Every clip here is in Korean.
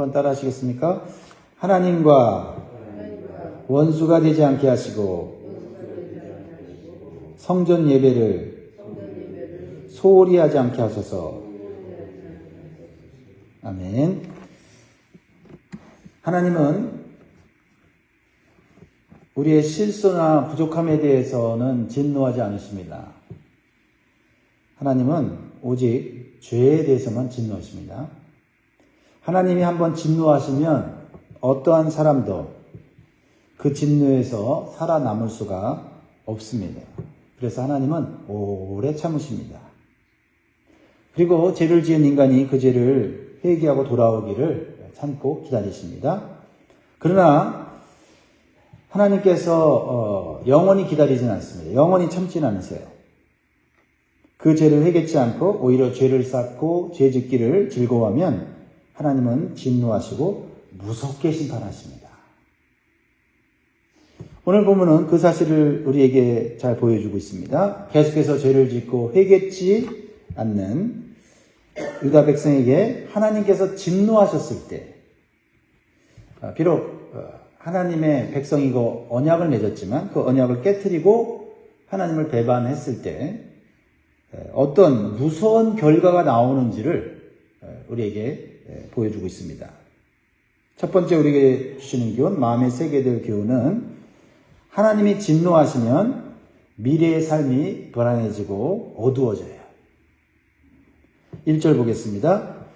한번 따라 하시겠습니까? 하나님과 원수가 되지 않게 하시고 성전 예배를 소홀히 하지 않게 하소서. 아멘. 하나님은 우리의 실수나 부족함에 대해서는 진노하지 않으십니다. 하나님은 오직 죄에 대해서만 진노하십니다. 하나님이 한번 진노하시면 어떠한 사람도 그 진노에서 살아남을 수가 없습니다. 그래서 하나님은 오래 참으십니다. 그리고 죄를 지은 인간이 그 죄를 회개하고 돌아오기를 참고 기다리십니다. 그러나 하나님께서 영원히 기다리지는 않습니다. 영원히 참지는 않으세요. 그 죄를 회개치 않고 오히려 죄를 쌓고 죄 짓기를 즐거워하면 하나님은 진노하시고 무섭게 심판하십니다. 오늘 본문은 그 사실을 우리에게 잘 보여주고 있습니다. 계속해서 죄를 짓고 회개치 않는 유다 백성에게 하나님께서 진노하셨을 때, 비록 하나님의 백성이고 언약을 맺었지만 그 언약을 깨트리고 하나님을 배반했을 때 어떤 무서운 결과가 나오는지를 우리에게 보여주고 있습니다. 첫 번째 우리에게 주시는 교훈, 마음에 새게 될 교훈은 하나님이 진노하시면 미래의 삶이 불안해지고 어두워져요. 1절 보겠습니다.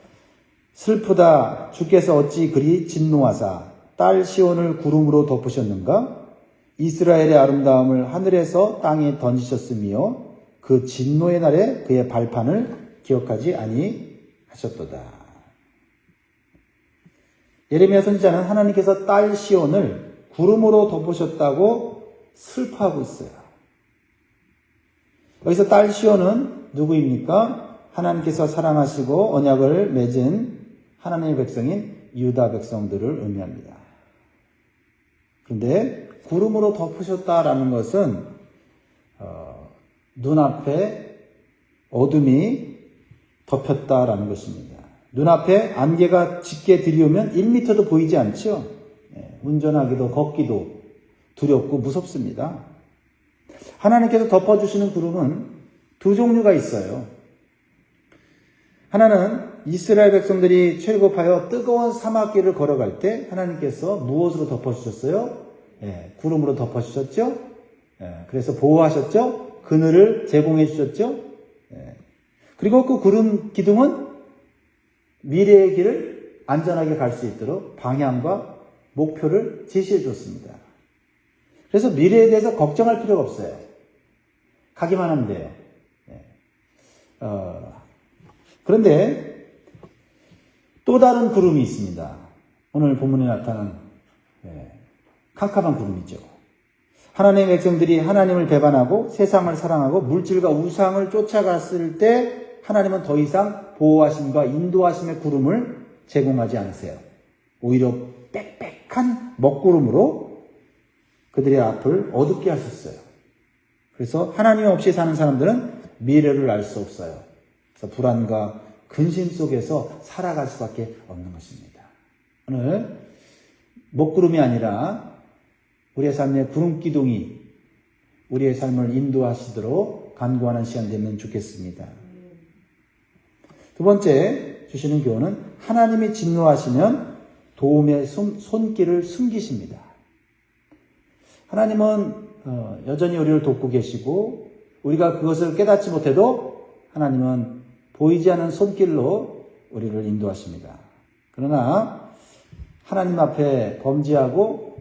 슬프다. 주께서 어찌 그리 진노하사 딸 시온을 구름으로 덮으셨는가? 이스라엘의 아름다움을 하늘에서 땅에 던지셨으며 그 진노의 날에 그의 발판을 기억하지 아니하셨도다. 예레미야 선지자는 하나님께서 딸 시온을 구름으로 덮으셨다고 슬퍼하고 있어요. 여기서 딸 시온은 누구입니까? 하나님께서 사랑하시고 언약을 맺은 하나님의 백성인 유다 백성들을 의미합니다. 그런데 구름으로 덮으셨다라는 것은 눈앞에 어둠이 덮였다라는 것입니다. 눈앞에 안개가 짙게 들이오면 1m도 보이지 않죠. 운전하기도 걷기도 두렵고 무섭습니다. 하나님께서 덮어주시는 구름은 두 종류가 있어요. 하나는 이스라엘 백성들이 출애굽하여 뜨거운 사막길을 걸어갈 때 하나님께서 무엇으로 덮어주셨어요? 구름으로 덮어주셨죠. 그래서 보호하셨죠. 그늘을 제공해 주셨죠. 그리고 그 구름 기둥은 미래의 길을 안전하게 갈 수 있도록 방향과 목표를 제시해 줬습니다. 그래서 미래에 대해서 걱정할 필요가 없어요. 가기만 하면 돼요. 그런데 또 다른 구름이 있습니다. 오늘 본문에 나타난 캄캄한 구름이죠. 하나님의 백성들이 하나님을 배반하고 세상을 사랑하고 물질과 우상을 쫓아갔을 때 하나님은 더 이상 보호하심과 인도하심의 구름을 제공하지 않으세요. 오히려 빽빽한 먹구름으로 그들의 앞을 어둡게 하셨어요. 그래서 하나님 없이 사는 사람들은 미래를 알 수 없어요. 그래서 불안과 근심 속에서 살아갈 수밖에 없는 것입니다. 오늘 먹구름이 아니라 우리의 삶의 구름기둥이 우리의 삶을 인도하시도록 간구하는 시간 되면 좋겠습니다. 두 번째 주시는 교훈은 하나님이 진노하시면 도움의 손길을 숨기십니다. 하나님은 여전히 우리를 돕고 계시고 우리가 그것을 깨닫지 못해도 하나님은 보이지 않는 손길로 우리를 인도하십니다. 그러나 하나님 앞에 범죄하고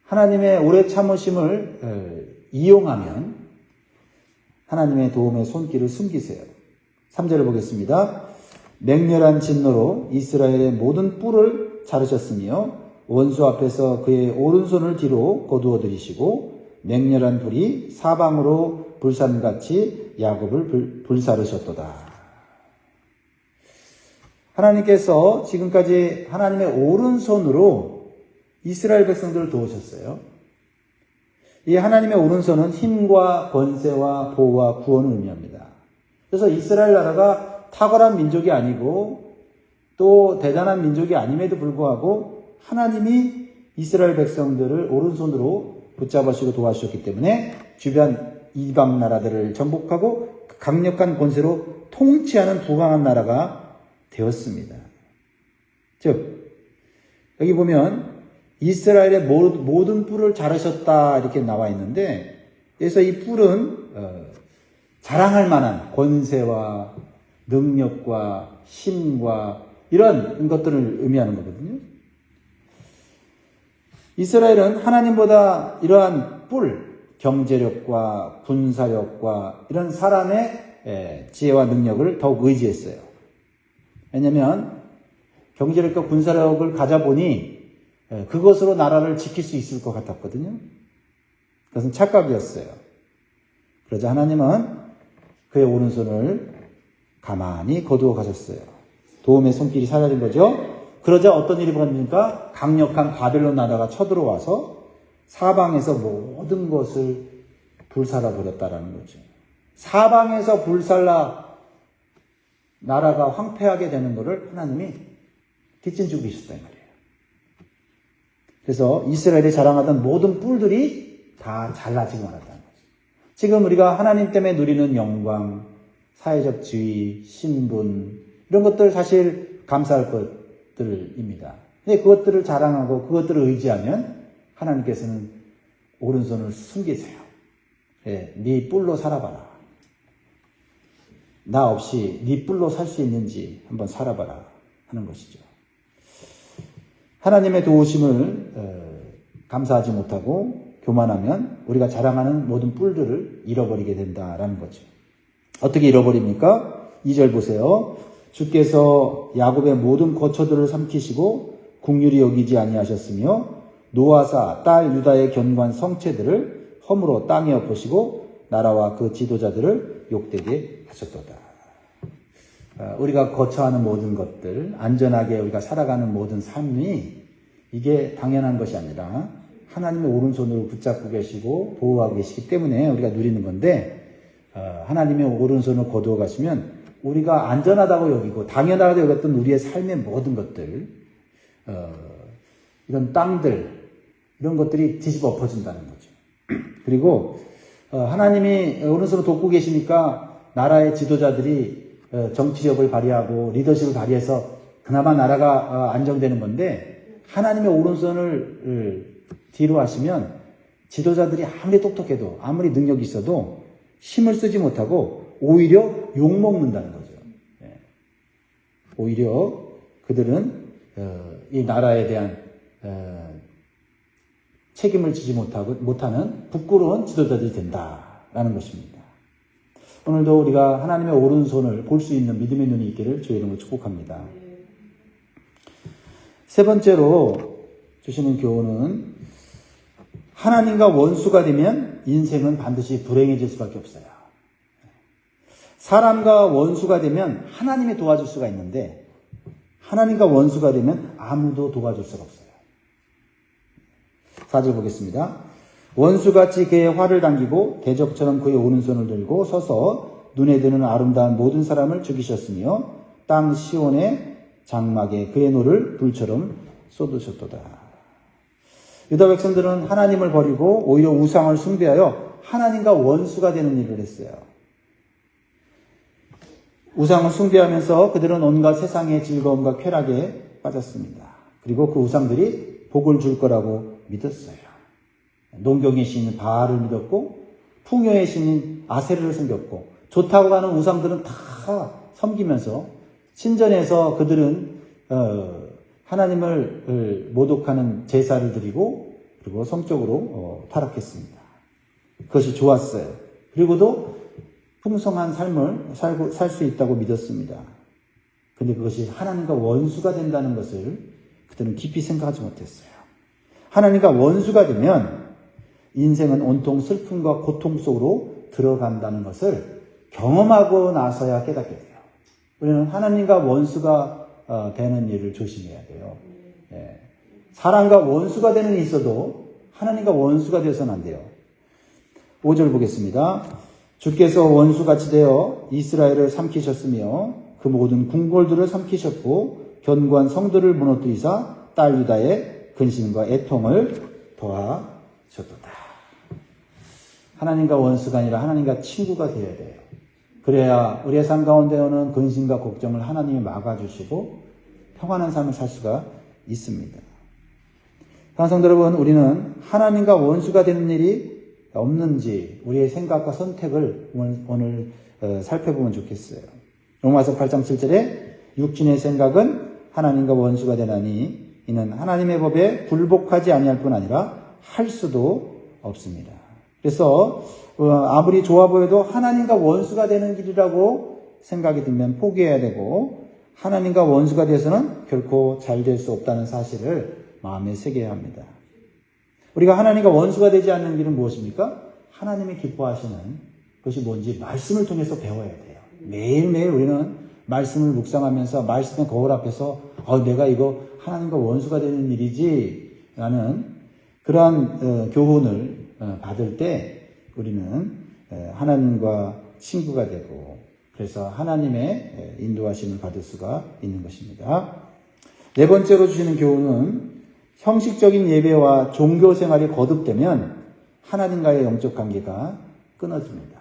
하나님의 오래 참으심을 이용하면 하나님의 도움의 손길을 숨기세요. 3절을 보겠습니다. 맹렬한 진노로 이스라엘의 모든 뿔을 자르셨으며 원수 앞에서 그의 오른손을 뒤로 거두어 들이시고 맹렬한 불이 사방으로 불산같이 야곱을 불사르셨도다. 하나님께서 지금까지 하나님의 오른손으로 이스라엘 백성들을 도우셨어요. 이 하나님의 오른손은 힘과 권세와 보호와 구원을 의미합니다. 그래서 이스라엘 나라가 탁월한 민족이 아니고 또 대단한 민족이 아님에도 불구하고 하나님이 이스라엘 백성들을 오른손으로 붙잡으시고 도와주셨기 때문에 주변 이방 나라들을 정복하고 강력한 권세로 통치하는 부강한 나라가 되었습니다. 즉 여기 보면 이스라엘의 모든 뿔을 자르셨다 이렇게 나와 있는데, 그래서 이 뿔은 자랑할 만한 권세와 능력과 힘과 이런 것들을 의미하는 거거든요. 이스라엘은 하나님보다 이러한 뿔, 경제력과 군사력과 이런 사람의 지혜와 능력을 더욱 의지했어요. 왜냐하면 경제력과 군사력을 가져보니 그것으로 나라를 지킬 수 있을 것 같았거든요. 그것은 착각이었어요. 그러자 하나님은 그의 오른손을 가만히 거두어 가셨어요. 도움의 손길이 사라진 거죠. 그러자 어떤 일이 벌어집니까? 강력한 바벨론 나라가 쳐들어와서 사방에서 모든 것을 불살라 버렸다라는 거죠. 사방에서 불살라 나라가 황폐하게 되는 것을 하나님이 뒷짐지고 계셨다 이 말이에요. 그래서 이스라엘이 자랑하던 모든 뿔들이 다 잘라지고 말았다는 거죠. 지금 우리가 하나님 때문에 누리는 영광, 사회적 지위, 신분 이런 것들 사실 감사할 것들입니다. 근데 그것들을 자랑하고 그것들을 의지하면 하나님께서는 오른손을 숨기세요. 네 뿔로 살아봐라. 나 없이 네 뿔로 살 수 있는지 한번 살아봐라 하는 것이죠. 하나님의 도우심을 감사하지 못하고 교만하면 우리가 자랑하는 모든 뿔들을 잃어버리게 된다라는 거죠. 어떻게 잃어버립니까? 2절 보세요. 주께서 야곱의 모든 거처들을 삼키시고 긍휼히 여기지 아니하셨으며 노아사 딸 유다의 견고한 성체들을 허물어 땅에 엎으시고 나라와 그 지도자들을 욕되게 하셨도다. 우리가 거처하는 모든 것들, 안전하게 우리가 살아가는 모든 삶이 이게 당연한 것이 아니라 하나님의 오른손으로 붙잡고 계시고 보호하고 계시기 때문에 우리가 누리는 건데, 하나님의 오른손을 거두어 가시면 우리가 안전하다고 여기고 당연하다고 여겼던 우리의 삶의 모든 것들, 이런 땅들, 이런 것들이 뒤집어 엎어진다는 거죠. 그리고 하나님이 오른손으로 돕고 계시니까 나라의 지도자들이 정치력을 발휘하고 리더십을 발휘해서 그나마 나라가 안정되는 건데, 하나님의 오른손을 뒤로 하시면 지도자들이 아무리 똑똑해도 아무리 능력이 있어도 힘을 쓰지 못하고 오히려 욕먹는다는 거죠. 오히려 그들은 이 나라에 대한 책임을 지지 못하는 부끄러운 지도자들이 된다라는 것입니다. 오늘도 우리가 하나님의 오른손을 볼 수 있는 믿음의 눈이 있기를 주의 이름으로 축복합니다. 세 번째로 주시는 교훈은, 하나님과 원수가 되면 인생은 반드시 불행해질 수밖에 없어요. 사람과 원수가 되면 하나님이 도와줄 수가 있는데, 하나님과 원수가 되면 아무도 도와줄 수가 없어요. 4절 보겠습니다. 원수같이 그의 활을 당기고 대적처럼 그의 오른손을 들고 서서 눈에 드는 아름다운 모든 사람을 죽이셨으며 땅 시온의 장막에 그의 노를 불처럼 쏟으셨도다. 유다 백성들은 하나님을 버리고 오히려 우상을 숭배하여 하나님과 원수가 되는 일을 했어요. 우상을 숭배하면서 그들은 온갖 세상의 즐거움과 쾌락에 빠졌습니다. 그리고 그 우상들이 복을 줄 거라고 믿었어요. 농경의 신인 바알을 믿었고 풍요의 신인 아세르를 섬겼고, 좋다고 하는 우상들은 다 섬기면서 신전에서 그들은 하나님을 모독하는 제사를 드리고 그리고 성적으로 타락했습니다. 그것이 좋았어요. 그리고도 풍성한 삶을 살 수 있다고 믿었습니다. 그런데 그것이 하나님과 원수가 된다는 것을 그들은 깊이 생각하지 못했어요. 하나님과 원수가 되면 인생은 온통 슬픔과 고통 속으로 들어간다는 것을 경험하고 나서야 깨닫게 돼요. 우리는 하나님과 원수가 되는 일을 조심해야 돼요. 사람과 원수가 되는 일이 있어도 하나님과 원수가 되어서는 안 돼요. 5절 보겠습니다. 주께서 원수같이 되어 이스라엘을 삼키셨으며 그 모든 궁궐들을 삼키셨고 견고한 성도를 무너뜨리사 딸 유다의 근심과 애통을 도와줬도다. 하나님과 원수가 아니라 하나님과 친구가 되어야 돼요. 그래야 우리의 삶 가운데 오는 근심과 걱정을 하나님이 막아주시고 평안한 삶을 살 수가 있습니다. 성도 여러분, 우리는 하나님과 원수가 되는 일이 없는지 우리의 생각과 선택을 오늘 살펴보면 좋겠어요. 로마서 8장 7절에 육신의 생각은 하나님과 원수가 되나니 이는 하나님의 법에 굴복하지 아니할 뿐 아니라 할 수도 없습니다. 그래서 아무리 좋아 보여도 하나님과 원수가 되는 길이라고 생각이 들면 포기해야 되고, 하나님과 원수가 돼서는 결코 잘 될 수 없다는 사실을 마음에 새겨야 합니다. 우리가 하나님과 원수가 되지 않는 길은 무엇입니까? 하나님이 기뻐하시는 것이 뭔지 말씀을 통해서 배워야 돼요. 매일매일 우리는 말씀을 묵상하면서 말씀의 거울 앞에서 내가 이거 하나님과 원수가 되는 일이지 라는 그러한 교훈을 받을 때 우리는 하나님과 친구가 되고, 그래서 하나님의 인도하심을 받을 수가 있는 것입니다. 네 번째로 주시는 교훈은 형식적인 예배와 종교 생활이 거듭되면 하나님과의 영적 관계가 끊어집니다.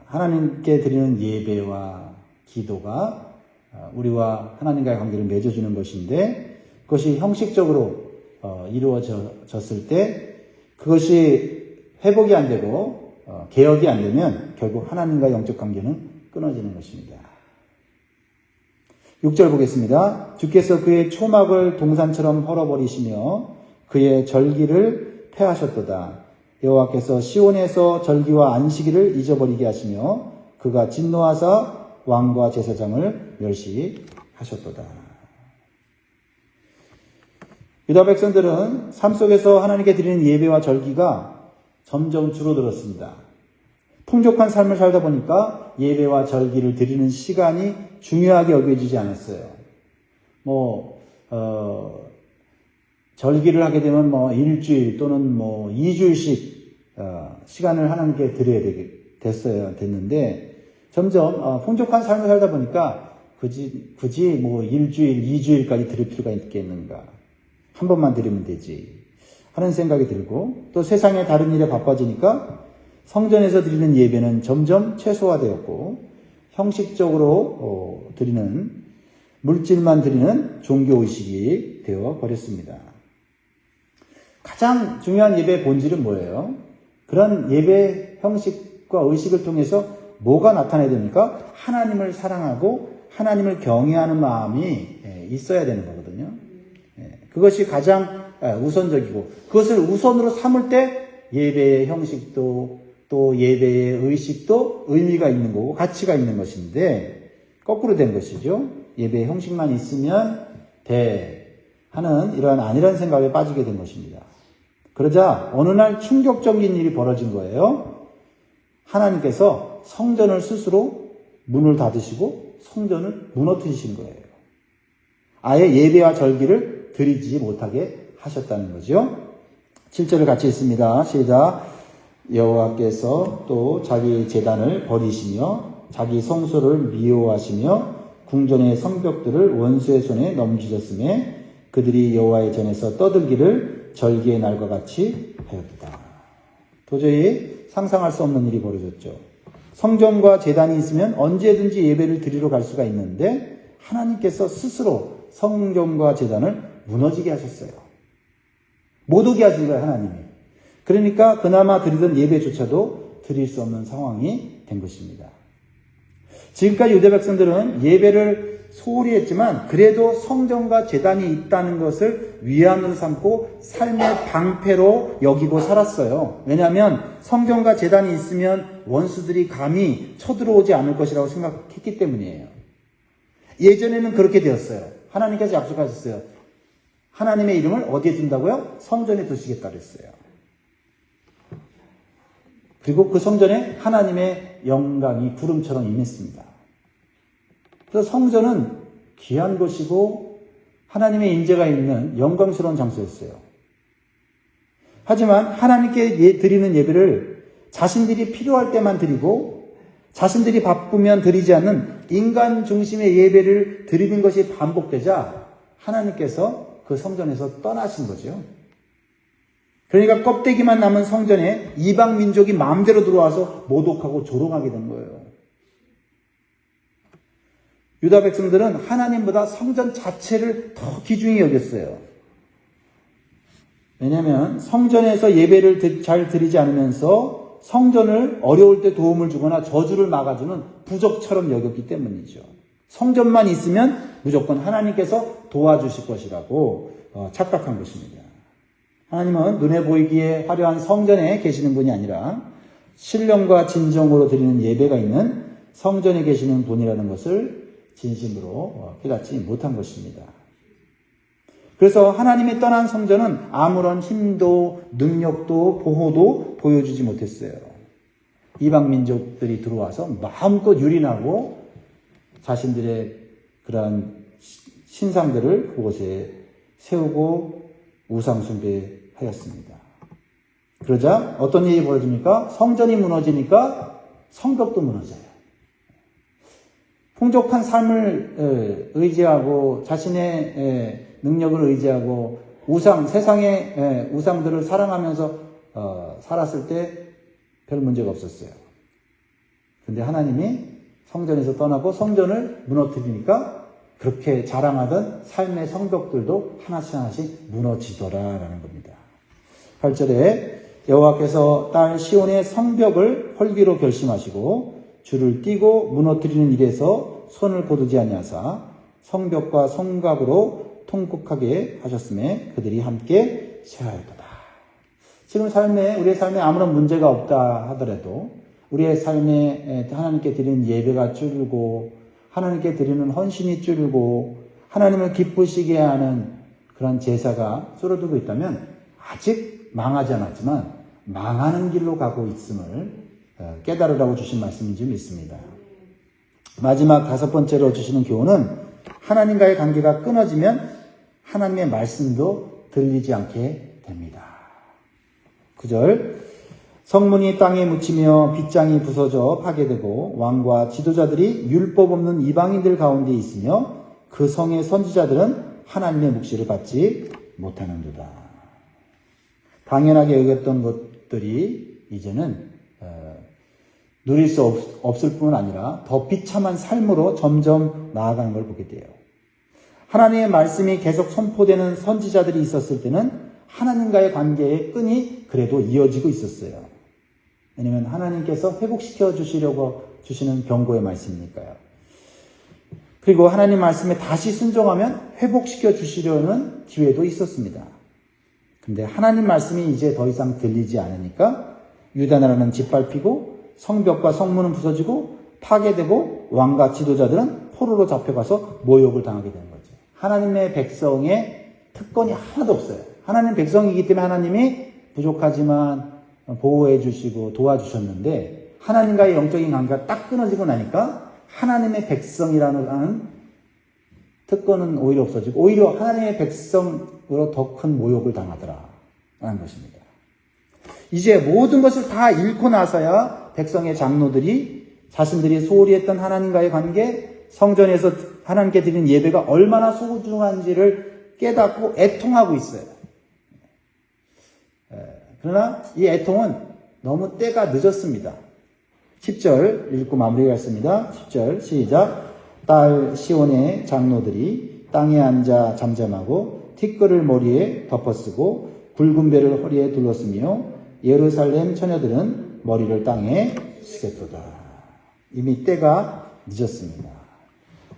하나님께 드리는 예배와 기도가 우리와 하나님과의 관계를 맺어주는 것인데, 그것이 형식적으로 이루어졌을 때 그것이 회복이 안 되고 개혁이 안 되면 결국 하나님과의 영적 관계는 끊어지는 것입니다. 6절 보겠습니다. 주께서 그의 초막을 동산처럼 헐어버리시며 그의 절기를 폐하셨도다. 여호와께서 시온에서 절기와 안식일을 잊어버리게 하시며 그가 진노하사 왕과 제사장을 멸시하셨도다. 유다 백성들은 삶 속에서 하나님께 드리는 예배와 절기가 점점 줄어들었습니다. 풍족한 삶을 살다 보니까 예배와 절기를 드리는 시간이 중요하게 여겨지지 않았어요. 절기를 하게 되면 일주일 또는 2주일씩 시간을 하나님께 드려야 됐는데, 점점 풍족한 삶을 살다 보니까 굳이 일주일, 2주일까지 드릴 필요가 있겠는가. 한 번만 드리면 되지 하는 생각이 들고, 또 세상의 다른 일에 바빠지니까 성전에서 드리는 예배는 점점 최소화되었고, 형식적으로 드리는, 물질만 드리는 종교의식이 되어 버렸습니다. 가장 중요한 예배의 본질은 뭐예요? 그런 예배 형식과 의식을 통해서 뭐가 나타나야 됩니까? 하나님을 사랑하고 하나님을 경외하는 마음이 있어야 되는 거거든요. 그것이 가장 우선적이고, 그것을 우선으로 삼을 때 예배의 형식도 또 예배의 의식도 의미가 있는 거고 가치가 있는 것인데, 거꾸로 된 것이죠. 예배의 형식만 있으면 돼 하는 이러한 아니라는 생각에 빠지게 된 것입니다. 그러자 어느 날 충격적인 일이 벌어진 거예요. 하나님께서 성전을 스스로 문을 닫으시고 성전을 무너뜨리신 거예요. 아예 예배와 절기를 드리지 못하게 하셨다는 거죠. 7절을 같이 읽습니다. 시작. 여호와께서 또 자기 제단을 버리시며 자기 성소를 미워하시며 궁전의 성벽들을 원수의 손에 넘기셨음에 그들이 여호와의 전에서 떠들기를 절기의 날과 같이 하였다. 도저히 상상할 수 없는 일이 벌어졌죠. 성전과 제단이 있으면 언제든지 예배를 드리러 갈 수가 있는데 하나님께서 스스로 성전과 제단을 무너지게 하셨어요. 못 오게 하신 거예요, 하나님이. 그러니까 그나마 드리던 예배조차도 드릴 수 없는 상황이 된 것입니다. 지금까지 유대 백성들은 예배를 소홀히 했지만 그래도 성전과 제단이 있다는 것을 위안으로 삼고 삶의 방패로 여기고 살았어요. 왜냐하면 성전과 제단이 있으면 원수들이 감히 쳐들어오지 않을 것이라고 생각했기 때문이에요. 예전에는 그렇게 되었어요. 하나님께서 약속하셨어요. 하나님의 이름을 어디에 둔다고요? 성전에 두시겠다 그랬어요. 그리고 그 성전에 하나님의 영광이 구름처럼 임했습니다. 그래서 성전은 귀한 곳이고 하나님의 임재가 있는 영광스러운 장소였어요. 하지만 하나님께 드리는 예배를 자신들이 필요할 때만 드리고 자신들이 바쁘면 드리지 않는 인간 중심의 예배를 드리는 것이 반복되자 하나님께서 그 성전에서 떠나신 거죠. 그러니까 껍데기만 남은 성전에 이방 민족이 마음대로 들어와서 모독하고 조롱하게 된 거예요. 유다 백성들은 하나님보다 성전 자체를 더 귀중히 여겼어요. 왜냐하면 성전에서 예배를 잘 드리지 않으면서 성전을 어려울 때 도움을 주거나 저주를 막아주는 부적처럼 여겼기 때문이죠. 성전만 있으면 무조건 하나님께서 도와주실 것이라고 착각한 것입니다. 하나님은 눈에 보이기에 화려한 성전에 계시는 분이 아니라 신령과 진정으로 드리는 예배가 있는 성전에 계시는 분이라는 것을 진심으로 깨닫지 못한 것입니다. 그래서 하나님이 떠난 성전은 아무런 힘도 능력도 보호도 보여주지 못했어요. 이방 민족들이 들어와서 마음껏 유린하고 자신들의 그러한 신상들을 그곳에 세우고 우상 숭배하였습니다. 그러자 어떤 일이 벌어집니까? 성전이 무너지니까 성벽도 무너져요. 풍족한 삶을 의지하고 자신의 능력을 의지하고 세상의 우상들을 사랑하면서 살았을 때 별 문제가 없었어요. 근데 하나님이 성전에서 떠나고 성전을 무너뜨리니까 그렇게 자랑하던 삶의 성벽들도 하나씩 무너지더라라는 겁니다. 8절에 여호와께서 딸 시온의 성벽을 헐기로 결심하시고 줄을 띄고 무너뜨리는 일에서 손을 거두지 아니하사 성벽과 성곽으로 통곡하게 하셨음에 그들이 함께 쇠하였도다. 지금 우리의 삶에 아무런 문제가 없다 하더라도 우리의 삶에 하나님께 드리는 예배가 줄고 하나님께 드리는 헌신이 줄고 하나님을 기쁘시게 하는 그런 제사가 줄어들고 있다면 아직 망하지 않았지만 망하는 길로 가고 있음을 깨달으라고 주신 말씀인지 믿습니다. 마지막 5번째로 주시는 교훈은 하나님과의 관계가 끊어지면 하나님의 말씀도 들리지 않게 됩니다. 9절 성문이 땅에 묻히며 빗장이 부서져 파괴되고 왕과 지도자들이 율법 없는 이방인들 가운데 있으며 그 성의 선지자들은 하나님의 묵시를 받지 못하는도다. 당연하게 여겼던 것들이 이제는 누릴 수 없을 뿐 아니라 더 비참한 삶으로 점점 나아가는 걸 보게 돼요. 하나님의 말씀이 계속 선포되는 선지자들이 있었을 때는 하나님과의 관계의 끈이 그래도 이어지고 있었어요. 왜냐하면 하나님께서 회복시켜 주시려고 주시는 경고의 말씀이니까요. 그리고 하나님 말씀에 다시 순종하면 회복시켜 주시려는 기회도 있었습니다. 근데 하나님 말씀이 이제 더 이상 들리지 않으니까 유다 나라는 짓밟히고 성벽과 성문은 부서지고 파괴되고 왕과 지도자들은 포로로 잡혀가서 모욕을 당하게 되는 거죠. 하나님의 백성의 특권이 하나도 없어요. 하나님 백성이기 때문에 하나님이 부족하지만 보호해 주시고 도와주셨는데 하나님과의 영적인 관계가 딱 끊어지고 나니까 하나님의 백성이라는 특권은 오히려 없어지고 오히려 하나님의 백성으로 더 큰 모욕을 당하더라라는 것입니다. 이제 모든 것을 다 잃고 나서야 백성의 장로들이 자신들이 소홀히 했던 하나님과의 관계, 성전에서 하나님께 드리는 예배가 얼마나 소중한지를 깨닫고 애통하고 있어요. 그러나 이 애통은 너무 때가 늦었습니다. 10절 읽고 마무리하겠습니다. 10절 시작. 딸 시온의 장로들이 땅에 앉아 잠잠하고 티끌을 머리에 덮어쓰고 굵은 배를 허리에 둘렀으며 예루살렘 처녀들은 머리를 땅에 숙였도다. 이미 때가 늦었습니다.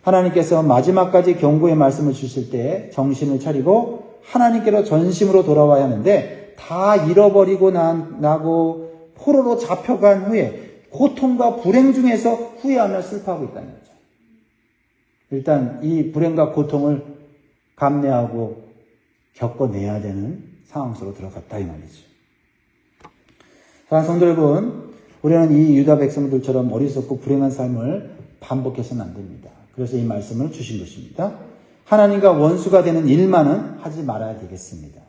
하나님께서 마지막까지 경고의 말씀을 주실 때 정신을 차리고 하나님께로 전심으로 돌아와야 하는데 다 잃어버리고 나고 포로로 잡혀간 후에 고통과 불행 중에서 후회하며 슬퍼하고 있다는 거죠. 일단 이 불행과 고통을 감내하고 겪어내야 되는 상황 속으로 들어갔다 이 말이죠. 사랑하는 성도 여러분, 우리는 이 유다 백성들처럼 어리석고 불행한 삶을 반복해서는 안 됩니다. 그래서 이 말씀을 주신 것입니다. 하나님과 원수가 되는 일만은 하지 말아야 되겠습니다.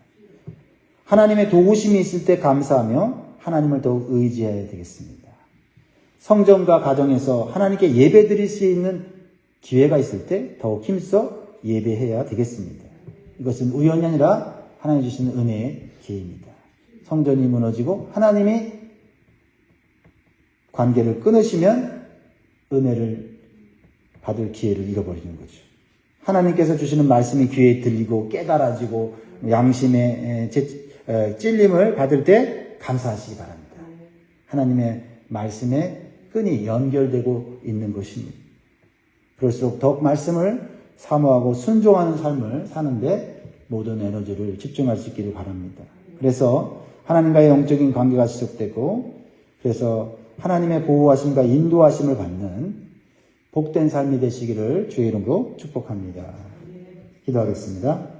하나님의 도우심이 있을 때 감사하며 하나님을 더욱 의지해야 되겠습니다. 성전과 가정에서 하나님께 예배 드릴 수 있는 기회가 있을 때 더욱 힘써 예배해야 되겠습니다. 이것은 우연이 아니라 하나님 주시는 은혜의 기회입니다. 성전이 무너지고 하나님이 관계를 끊으시면 은혜를 받을 기회를 잃어버리는 거죠. 하나님께서 주시는 말씀이 귀에 들리고 깨달아지고 양심의 찔림을 받을 때 감사하시기 바랍니다. 하나님의 말씀에 끈이 연결되고 있는 것입니다. 그럴수록 더욱 말씀을 사모하고 순종하는 삶을 사는데 모든 에너지를 집중할 수 있기를 바랍니다. 그래서 하나님과의 영적인 관계가 지속되고 그래서 하나님의 보호하심과 인도하심을 받는 복된 삶이 되시기를 주의 이름으로 축복합니다. 기도하겠습니다.